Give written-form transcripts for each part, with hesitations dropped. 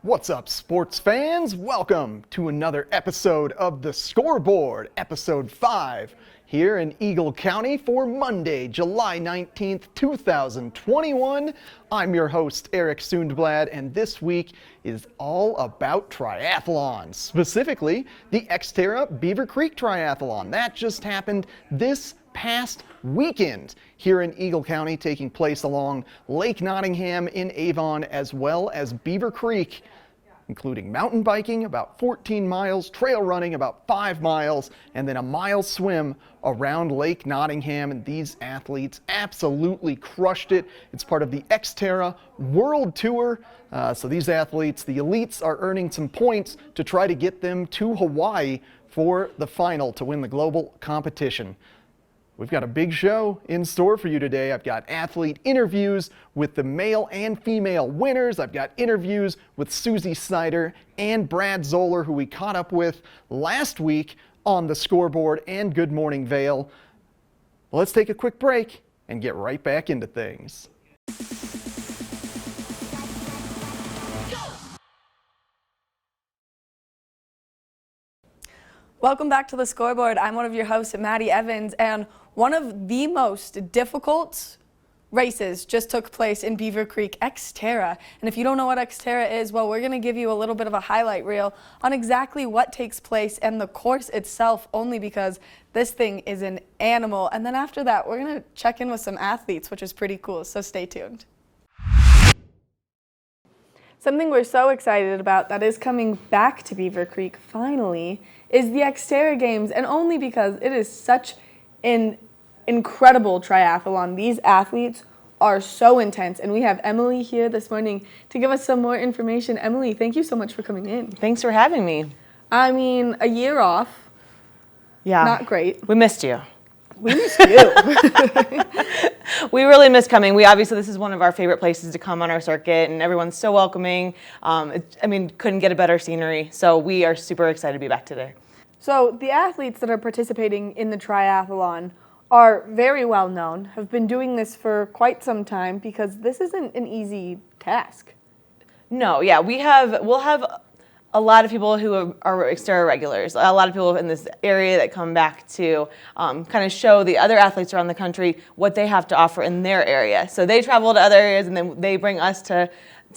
What's up, sports fans? Welcome to another episode of The Scoreboard, episode 5, here in Eagle County for Monday, July 19th, 2021. I'm your host, Eric Sundblad, and this week is all about triathlon, specifically the Xterra Beaver Creek Triathlon. That just happened this past weekend here in Eagle County, taking place along Lake Nottingham in Avon, as well as Beaver Creek, including mountain biking, about 14 miles, trail running, about 5 miles, and then a mile swim around Lake Nottingham. And these athletes absolutely crushed it. It's part of the Xterra World Tour. So these athletes, the elites, are earning some points to try to get them to Hawaii for the final to win the global competition. We've got a big show in store for you today. I've got athlete interviews with the male and female winners. I've got interviews with Suzie Snyder and Brad Zoller, who we caught up with last week on the Scoreboard and Good Morning Vail. Well, let's take a quick break and get right back into things. Welcome back to the Scoreboard. I'm one of your hosts, Maddie Evans, and one of the most difficult races just took place in Beaver Creek, Xterra. And if you don't know what Xterra is, well, we're going to give you a little bit of a highlight reel on exactly what takes place and the course itself, only because this thing is an animal. And then after that, we're going to check in with some athletes, which is pretty cool, so stay tuned. Something we're so excited about that is coming back to Beaver Creek finally is the Xterra Games, and only because it is such an incredible triathlon. These athletes are so intense, and we have Emily here this morning to give us some more information. Emily, thank you so much for coming in. Thanks for having me. I mean, a year off. Yeah. Not great. We missed you. We missed you. We really miss coming. This is one of our favorite places to come on our circuit, and everyone's so welcoming. Couldn't get a better scenery, so we are super excited to be back today. So the athletes that are participating in the triathlon are very well known, have been doing this for quite some time, because this isn't an easy task. No, yeah, we'll have a lot of people who are Xterra regulars, a lot of people in this area that come back to kind of show the other athletes around the country what they have to offer in their area. So they travel to other areas, and then they bring us to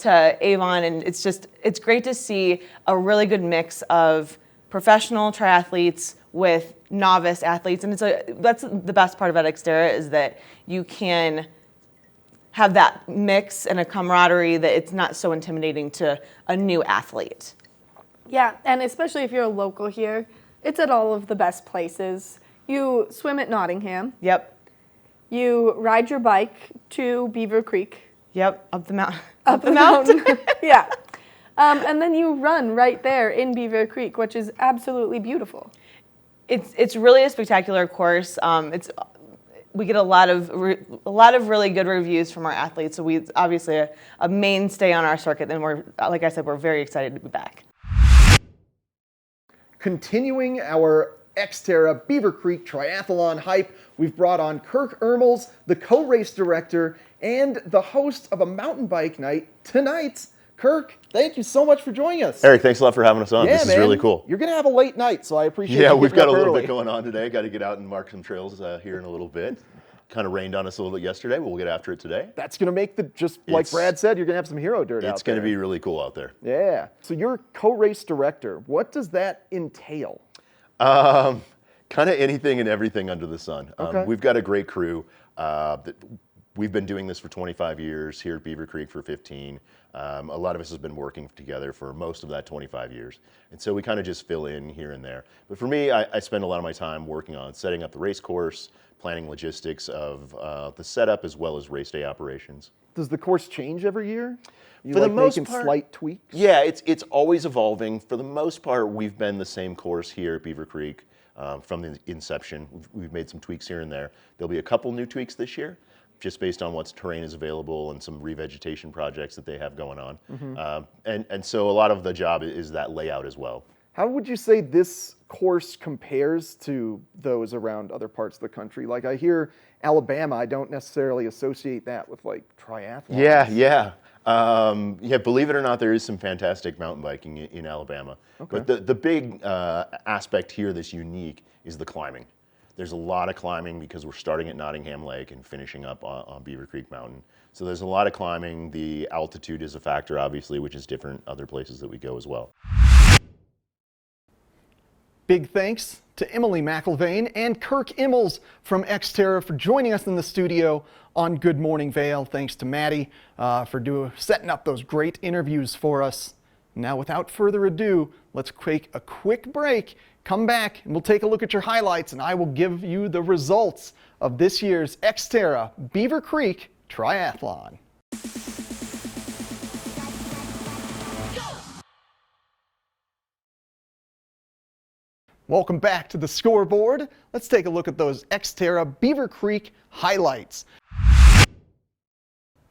Avon, and it's great to see a really good mix of professional triathletes with novice athletes, and that's the best part about Xterra, is that you can have that mix and a camaraderie that it's not so intimidating to a new athlete. Yeah, and especially if you're a local here, it's at all of the best places. You swim at Nottingham. Yep. You ride your bike to Beaver Creek. Yep, up the mountain. Up the mountain. Yeah. And then you run right there in Beaver Creek, which is absolutely beautiful. It's really a spectacular course. We get a lot of really good reviews from our athletes, so it's obviously a mainstay on our circuit, and like I said, we're very excited to be back. Continuing our Xterra Beaver Creek Triathlon hype, we've brought on Kirk Ermels, the co-race director and the host of a mountain bike night tonight. Kirk, thank you so much for joining us. Eric, thanks a lot for having us on. Yeah, this is really cool. You're going to have a late night, so I appreciate Yeah, you we've getting got a up little early. bit going on today. Got to get out and mark some trails here in a little bit. Kind of rained on us a little bit yesterday, but we'll get after it today. That's going to make like Brad said, you're going to have some hero dirt out there. It's going to be really cool out there. Yeah. So you're co-race director. What does that entail? Kind of anything and everything under the sun. Okay. We've got a great crew. We've been doing this for 25 years, here at Beaver Creek for 15. A lot of us has been working together for most of that 25 years. And so we kind of just fill in here and there. But for me, I spend a lot of my time working on setting up the race course, planning logistics of the setup, as well as race day operations. Does the course change every year? For the most making part, slight tweaks? Yeah, it's always evolving. For the most part, we've been the same course here at Beaver Creek from the inception. We've made some tweaks here and there. There'll be a couple new tweaks this year, just based on what terrain is available and some revegetation projects that they have going on. Mm-hmm. And so a lot of the job is that layout as well. How would you say this course compares to those around other parts of the country? Like I hear Alabama, I don't necessarily associate that with like triathlon. Yeah. Yeah, believe it or not, there is some fantastic mountain biking in Alabama. Okay. But the big aspect here that's unique is the climbing. There's a lot of climbing because we're starting at Nottingham Lake and finishing up on Beaver Creek Mountain. So there's a lot of climbing. The altitude is a factor, obviously, which is different other places that we go as well. Big thanks to Emily McIlvaine and Kirk Ermels from Xterra for joining us in the studio on Good Morning Vail. Thanks to Maddie for setting up those great interviews for us. Now, without further ado, let's take a quick break, come back, and we'll take a look at your highlights, and I will give you the results of this year's Xterra Beaver Creek Triathlon. Welcome back to the scoreboard. Let's take a look at those Xterra Beaver Creek highlights.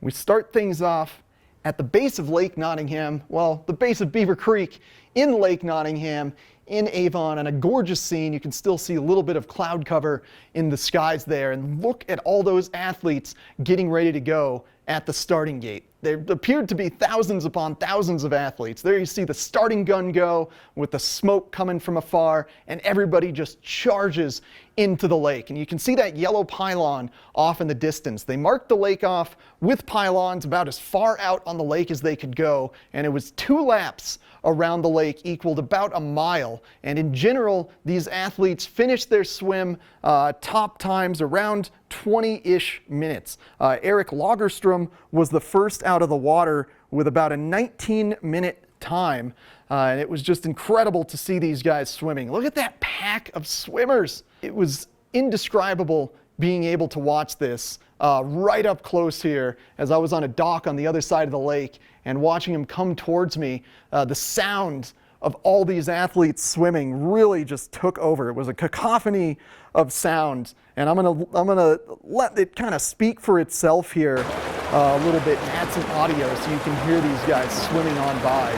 We start things off at the base of Lake Nottingham, well, the base of Beaver Creek in Lake Nottingham in Avon, and a gorgeous scene. You can still see a little bit of cloud cover in the skies there, and look at all those athletes getting ready to go at the starting gate. There appeared to be thousands upon thousands of athletes. There you see the starting gun go with the smoke coming from afar, and everybody just charges into the lake. And you can see that yellow pylon off in the distance. They marked the lake off with pylons about as far out on the lake as they could go, and it was 2 laps around the lake equaled about a mile. And in general, these athletes finished their swim top times around 20-ish minutes. Eric Lagerstrom was the first out of the water with about a 19-minute time. And it was just incredible to see these guys swimming. Look at that pack of swimmers. It was indescribable being able to watch this right up close here as I was on a dock on the other side of the lake and watching them come towards me. The sound of all these athletes swimming really just took over. It was a cacophony of sound, and I'm gonna let it kind of speak for itself here a little bit and add some audio so you can hear these guys swimming on by.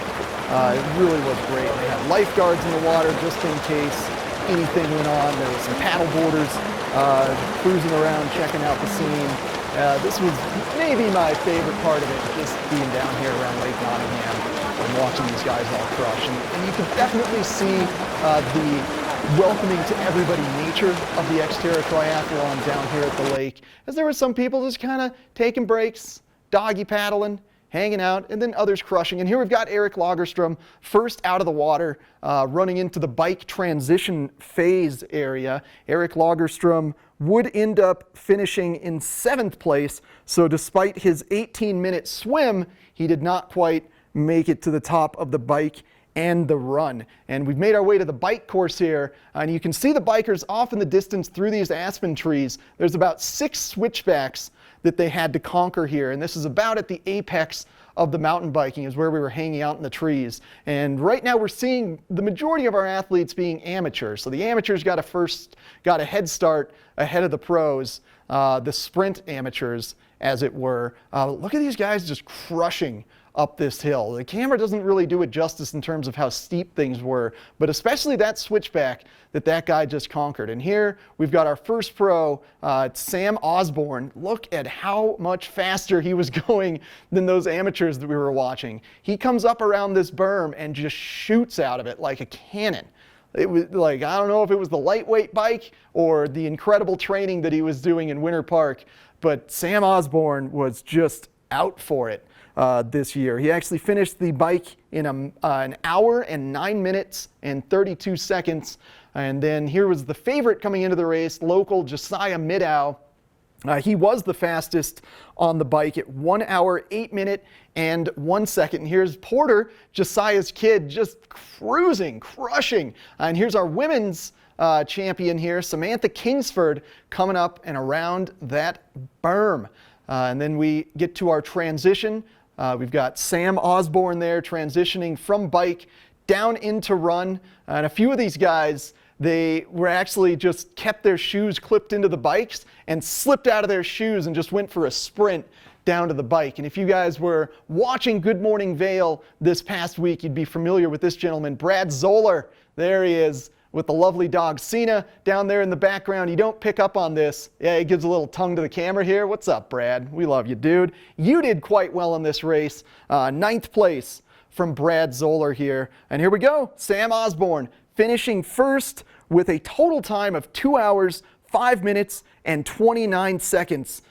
It really was great. They had lifeguards in the water just in case anything went on. There were some paddle boarders cruising around, checking out the scene. This was maybe my favorite part of it, just being down here around Lake Nottingham and watching these guys all crush. And you can definitely see the welcoming to everybody nature of the Xterra Triathlon down here at the lake, as there were some people just kind of taking breaks, doggy paddling, hanging out, and then others crushing. And here we've got Eric Lagerstrom, first out of the water, running into the bike transition phase area. Eric Lagerstrom would end up finishing in 7th place, so despite his 18-minute swim, he did not quite make it to the top of the bike and the run. And we've made our way to the bike course here, and you can see the bikers off in the distance through these aspen trees. There's about 6 switchbacks that they had to conquer here, and this is about at the apex of the mountain biking, is where we were hanging out in the trees. And right now we're seeing the majority of our athletes being amateurs. So the amateurs got a head start ahead of the pros, the sprint amateurs, as it were. Look at these guys just crushing up this hill. The camera doesn't really do it justice in terms of how steep things were, but especially that switchback that guy just conquered. And here we've got our first pro, Sam Osborne. Look at how much faster he was going than those amateurs that we were watching. He comes up around this berm and just shoots out of it like a cannon. It was like, I don't know if it was the lightweight bike or the incredible training that he was doing in Winter Park, but Sam Osborne was just out for it this year. He actually finished the bike in an hour and 9 minutes and 32 seconds. And then here was the favorite coming into the race, local Josiah Middow. He was the fastest on the bike at 1 hour, 8 minute and 1 second. And here's Porter, Josiah's kid, just cruising, crushing. And here's our women's champion here, Samantha Kingsford, coming up and around that berm. And then we get to our transition. We've got Sam Osborne there transitioning from bike down into run. And a few of these guys, they were actually just kept their shoes clipped into the bikes and slipped out of their shoes and just went for a sprint down to the bike. And if you guys were watching Good Morning Vail this past week, you'd be familiar with this gentleman, Brad Zoller. There he is, with the lovely dog Cena down there in the background. You don't pick up on this. Yeah, he gives a little tongue to the camera here. What's up, Brad? We love you, dude. You did quite well in this race. 9th place from Brad Zoller here. And here we go. Sam Osborne finishing first with a total time of 2 hours, 5 minutes, and 29 seconds.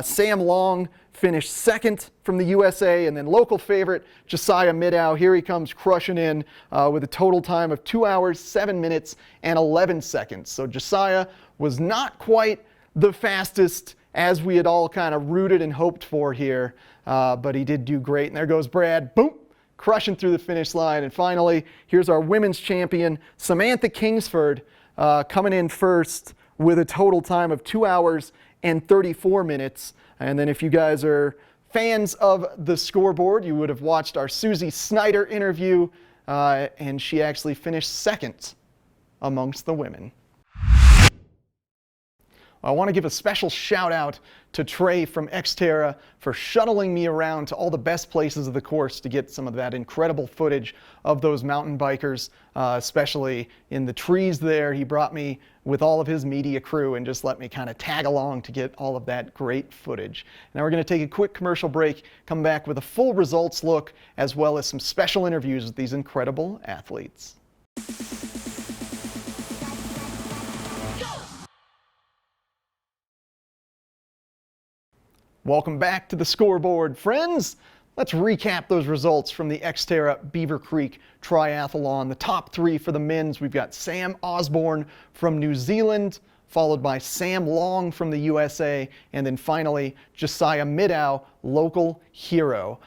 Sam Long finished second from the USA, and then local favorite Josiah Middow. Here he comes crushing in with a total time of 2 hours, 7 minutes, and 11 seconds. So Josiah was not quite the fastest as we had all kind of rooted and hoped for here, but he did do great. And there goes Brad, boom, crushing through the finish line. And finally, here's our women's champion, Samantha Kingsford, coming in first with a total time of 2 hours and 34 minutes. And then if you guys are fans of the Scoreboard, you would have watched our Suzie Snyder interview, and she actually finished second amongst the women. I want to give a special shout out to Trey from Xterra for shuttling me around to all the best places of the course to get some of that incredible footage of those mountain bikers, especially in the trees there. He brought me with all of his media crew and just let me kind of tag along to get all of that great footage. Now we're going to take a quick commercial break, come back with a full results look, as well as some special interviews with these incredible athletes. Welcome back to the Scoreboard, friends. Let's recap those results from the Xterra Beaver Creek Triathlon. The top 3 for the men's, we've got Sam Osborne from New Zealand, followed by Sam Long from the USA, and then finally Josiah Middow, local hero.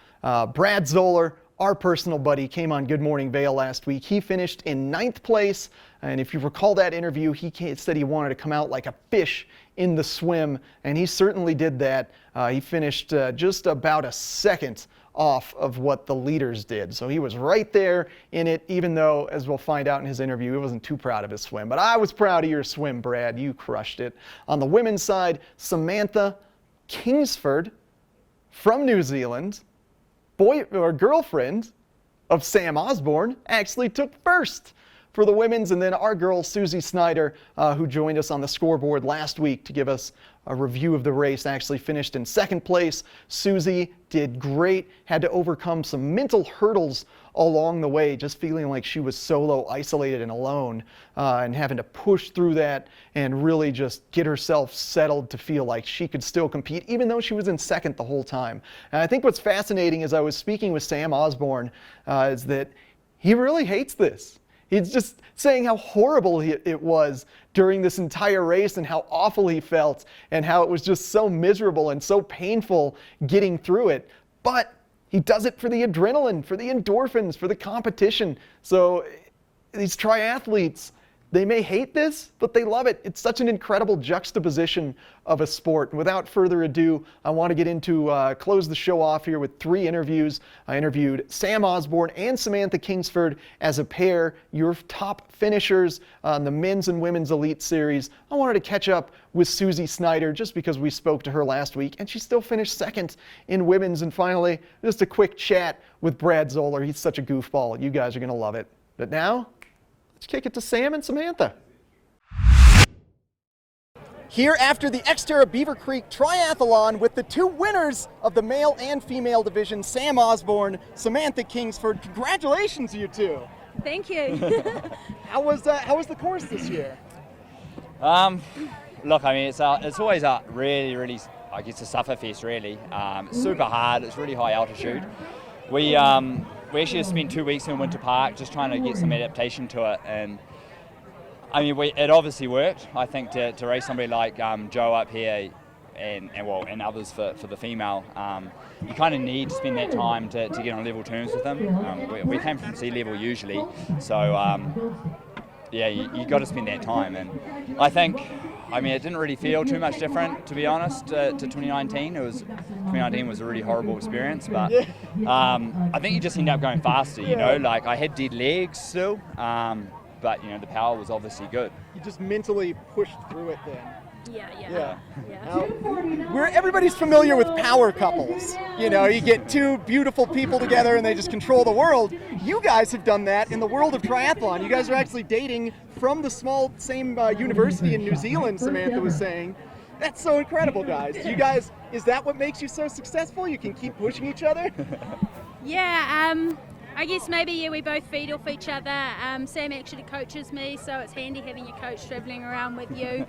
Brad Zoller, our personal buddy, came on Good Morning Vail last week. He finished in 9th place, and if you recall that interview, he said he wanted to come out like a fish in the swim, and he certainly did that. He finished just about a second off of what the leaders did. So he was right there in it, even though, as we'll find out in his interview, he wasn't too proud of his swim. But I was proud of your swim, Brad. You crushed it. On the women's side, Samantha Kingsford from New Zealand, girlfriend of Sam Osborne, actually took first for the women's, and then our girl Suzie Snyder, who joined us on the Scoreboard last week to give us a review of the race, actually finished in 2nd place. Suzie did great, had to overcome some mental hurdles along the way, just feeling like she was solo, isolated, and alone, and having to push through that and really just get herself settled to feel like she could still compete, even though she was in 2nd the whole time. And I think what's fascinating as I was speaking with Sam Osborne is that he really hates this. He's just saying how horrible it was during this entire race and how awful he felt and how it was just so miserable and so painful getting through it. But he does it for the adrenaline, for the endorphins, for the competition. So these triathletes, they may hate this, but they love it. It's such an incredible juxtaposition of a sport. And without further ado, I want to get into, close the show off here with 3 interviews. I interviewed Sam Osborne and Samantha Kingsford as a pair, your top finishers on the men's and women's elite series. I wanted to catch up with Suzie Snyder just because we spoke to her last week and she still finished 2nd in women's. And finally, just a quick chat with Brad Zoller. He's such a goofball. You guys are going to love it. But now, let's kick it to Sam and Samantha. Here after the Xterra Beaver Creek Triathlon with the 2 winners of the male and female division, Sam Osborne, Samantha Kingsford. Congratulations, you 2. Thank you. How was the course this year? Look, I mean, it's always a really, I guess, a suffer fest, really. It's super hard. It's really high altitude. We actually just spent 2 weeks in Winter Park just trying to get some adaptation to it, and I mean, it obviously worked. I think to race somebody like Joe up here and others for the female, you kind of need to spend that time to get on level terms with them. We came from sea level usually, so yeah, you got to spend that time, and I think, I mean, it didn't really feel too much different, to be honest, to 2019. 2019 was a really horrible experience, but I think you just end up going faster, you know, like I had dead legs still, but you know, the power was obviously good. You just mentally pushed through it then. Yeah. Now, everybody's familiar with power couples. You know, you get two beautiful people together and they just control the world. You guys have done that in the world of triathlon. You guys are actually dating from the same university in New Zealand, Samantha was saying. That's so incredible, guys. You guys, is that what makes you so successful? You can keep pushing each other? Yeah, I guess maybe we both feed off each other. Sam actually coaches me, so it's handy having your coach travelling around with you.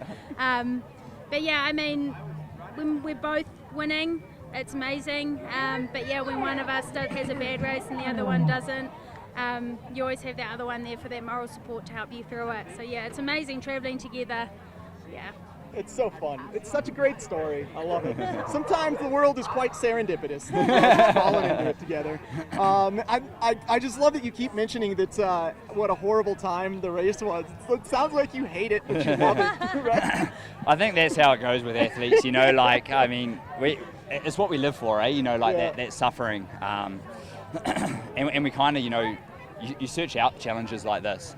But yeah, I mean, when we're both winning, it's amazing. But yeah, when one of us has a bad race and the other one doesn't, you always have that other one there for that moral support to help you through it. So yeah, it's amazing travelling together. Yeah. It's so fun. It's such a great story. I love it. Sometimes the world is quite serendipitous. Falling into it together. I just love that you keep mentioning that what a horrible time the race was. It sounds like you hate it, but you love it, right? I think that's how it goes with athletes, you know, like, I mean, it's what we live for, eh? You know, like that suffering. And we kind of, you know, you search out challenges like this.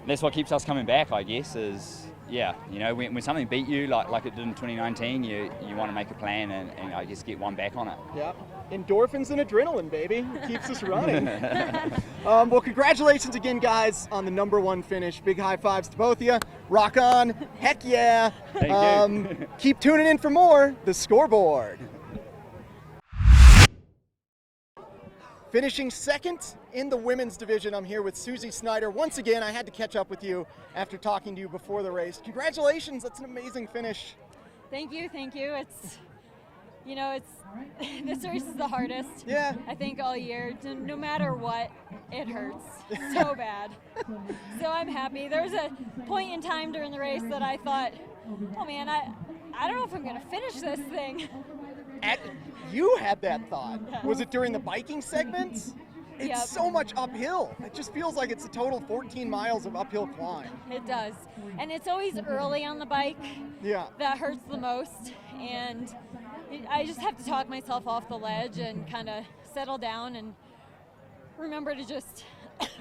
That's what keeps us coming back, I guess, is, yeah, you know, when something beat you like it did in 2019, you want to make a plan and I guess get one back on it. Yeah, endorphins and adrenaline, baby. It keeps us running. Well, congratulations again, guys, on the #1 finish. Big high fives to both of you. Rock on. Heck yeah. Thank you. Keep tuning in for more The Scoreboard. Finishing second in the women's division, I'm here with Suzie Snyder. Once again, I had to catch up with you after talking to you before the race. Congratulations, that's an amazing finish. Thank you. It's, you know, this race is the hardest, yeah, I think, all year. No matter what, it hurts so bad. So I'm happy. There was a point in time during the race that I thought, oh man, I don't know if I'm gonna finish this thing. You had that thought. Yeah. Was it during the biking segments? It's so much uphill. It just feels like it's a total 14 miles of uphill climb. It does. And it's always early on the bike that hurts the most. And I just have to talk myself off the ledge and kind of settle down and remember to just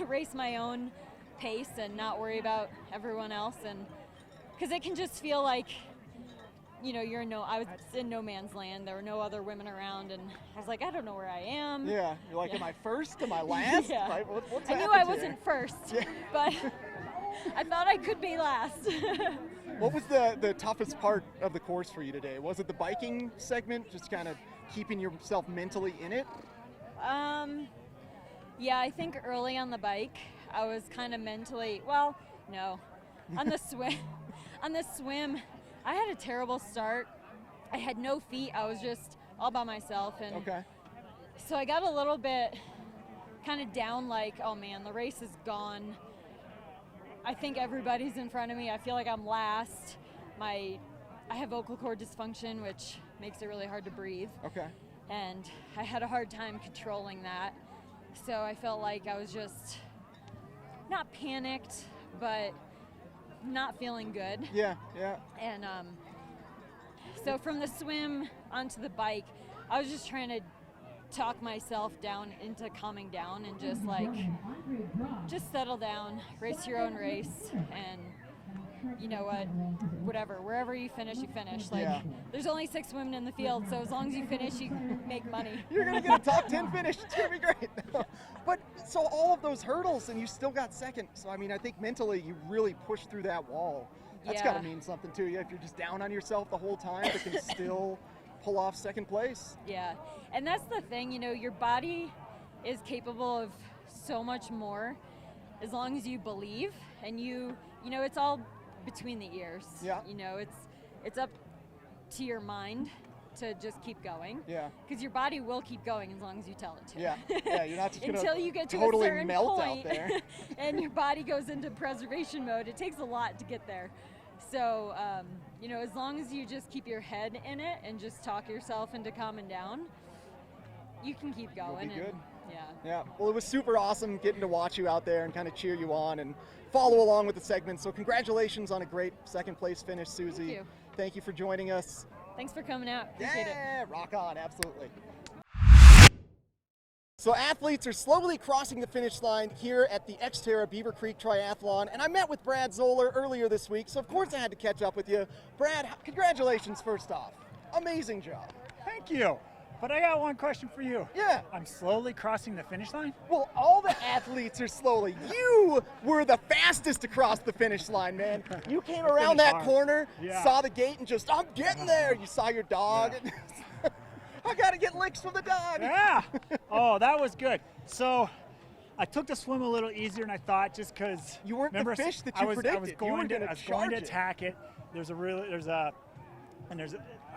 race my own pace and not worry about everyone else. And because it can just feel like, you know, I was in no man's land. There were no other women around, and I was like, I don't know where I am. Yeah, you're like, am I first? Am I last? Yeah. Right? What's I knew I wasn't first, but I thought I could be last. What was the toughest part of the course for you today? Was it the biking segment, just kind of keeping yourself mentally in it? Yeah, I think early on the bike, I was kind of mentally, no. On the swim, I had a terrible start. I had no feet. I was just all by myself. And so I got a little bit kind of down, like, oh man, the race is gone. I think everybody's in front of me. I feel like I'm last. I have vocal cord dysfunction, which makes it really hard to breathe. And I had a hard time controlling that. So I felt like I was just not panicked, but not feeling good. Yeah. And so from the swim onto the bike, I was just trying to talk myself down into calming down and just settle down, race your own race, and you know what, whatever, wherever you finish, you finish. There's only 6 women in the field, so as long as you finish, you make money. You're gonna get a top 10 finish. It's gonna be great. But so all of those hurdles, and you still got second. So I mean, I think mentally you really pushed through that wall. That's gotta mean something to you if you're just down on yourself the whole time, but can still pull off second place. Yeah, and that's the thing. You know, your body is capable of so much more as long as you believe, and you know, it's all between the ears. Yeah. You know, it's up to your mind to just keep going. Yeah. Because your body will keep going as long as you tell it to. Yeah, you're not just gonna until you get to totally a certain melt point out there. and your body goes into preservation mode. It takes a lot to get there. So, you know, as long as you just keep your head in it and just talk yourself into calming down, you can keep going. You'll be good. Yeah. Well, it was super awesome getting to watch you out there and kind of cheer you on and follow along with the segment. So congratulations on a great second place finish, Suzie. Thank you. Thank you for joining us. Thanks for coming out. Appreciate it. Rock on, absolutely. So athletes are slowly crossing the finish line here at the Xterra Beaver Creek Triathlon, and I met with Brad Zoller earlier this week, so of course I had to catch up with you. Brad, congratulations first off. Amazing job. Thank you. But I got one question for you. Yeah. I'm slowly crossing the finish line? Well, all the athletes are slowly. You were the fastest to cross the finish line, man. You came around that corner, saw the gate, and just, I'm getting there. You saw your dog. Yeah. I got to get licks from the dog. Yeah. Oh, that was good. So I took the swim a little easier than I thought, just because you weren't the fish that you predicted. I was going to attack it. I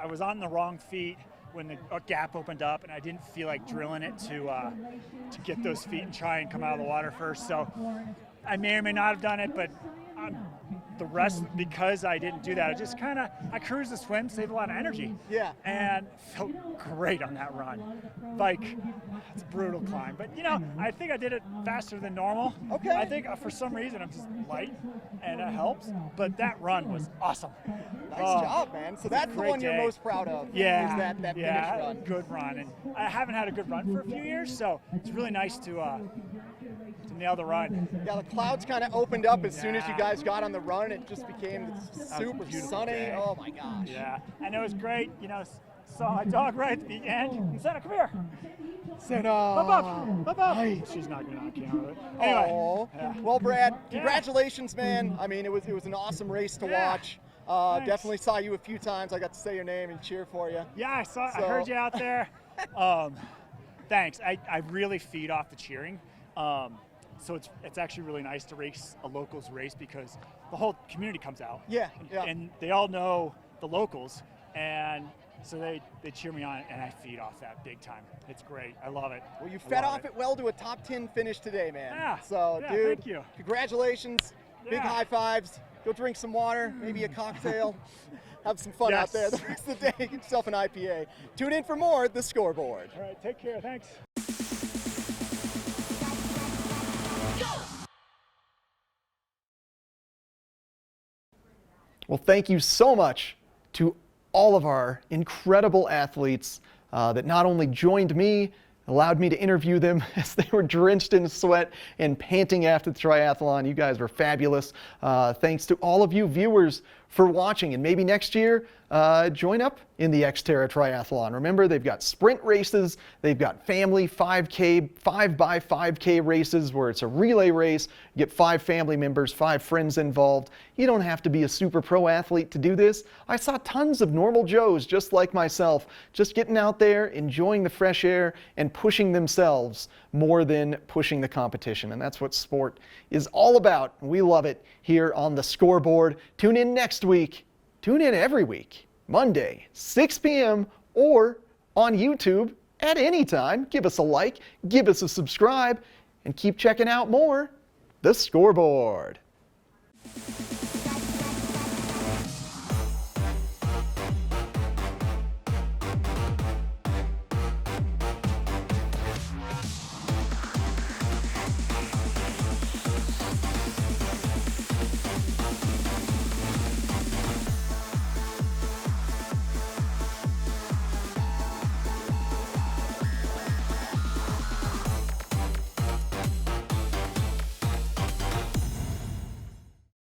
was on the wrong feet when the gap opened up, and I didn't feel like drilling it to get those feet and try and come out of the water first. So I may or may not have done it, but the rest, because I didn't do that, I cruised the swim, saved a lot of energy. Yeah. And felt great on that run. Like, it's a brutal climb, but I think I did it faster than normal. Okay. I think for some reason I'm just light, and it helps, but that run was awesome. Nice job, man. So that's the one you're most proud of. Yeah. Is that finish run. Good run. And I haven't had a good run for a few years, so it's really nice to nail the run. Yeah, the clouds kind of opened up as soon as you guys got on the run. It just became super sunny. Day. Oh my gosh. Yeah, and it was great. Saw my dog right at the end. And Senna, come here. Senna. Up. She's not going to knock you out of it. Anyway. Yeah. Well, Brad, congratulations, man. I mean, it was an awesome race to watch. Definitely saw you a few times. I got to say your name and cheer for you. Yeah, I heard you out there. Thanks. I really feed off the cheering. So it's actually really nice to race a locals race because the whole community comes out. Yeah. And they all know the locals, and so they cheer me on, and I feed off that big time. It's great. I love it. Well, you fed off it well to a top 10 finish today, man. Yeah. So, dude, thank you. Congratulations. Big high fives. Go drink some water, maybe a cocktail. Have some fun out there the rest of the day. Get yourself an IPA. Tune in for more The Scoreboard. All right, take care. Thanks. Well, thank you so much to all of our incredible athletes that not only joined me, allowed me to interview them as they were drenched in sweat and panting after the triathlon. You guys were fabulous. Thanks to all of you viewers for watching, and maybe next year join up in the Xterra Triathlon. Remember, they've got sprint races, they've got family 5K, 5x5K races where it's a relay race. You get 5 family members, 5 friends involved. You don't have to be a super pro athlete to do this. I saw tons of normal Joes just like myself, just getting out there, enjoying the fresh air, and pushing themselves more than pushing the competition. And that's what sport is all about. We love it here on The Scoreboard. Tune in next week. Tune in every week, Monday, 6 p.m. or on YouTube at any time. Give us a like, give us a subscribe, and keep checking out more The Scoreboard.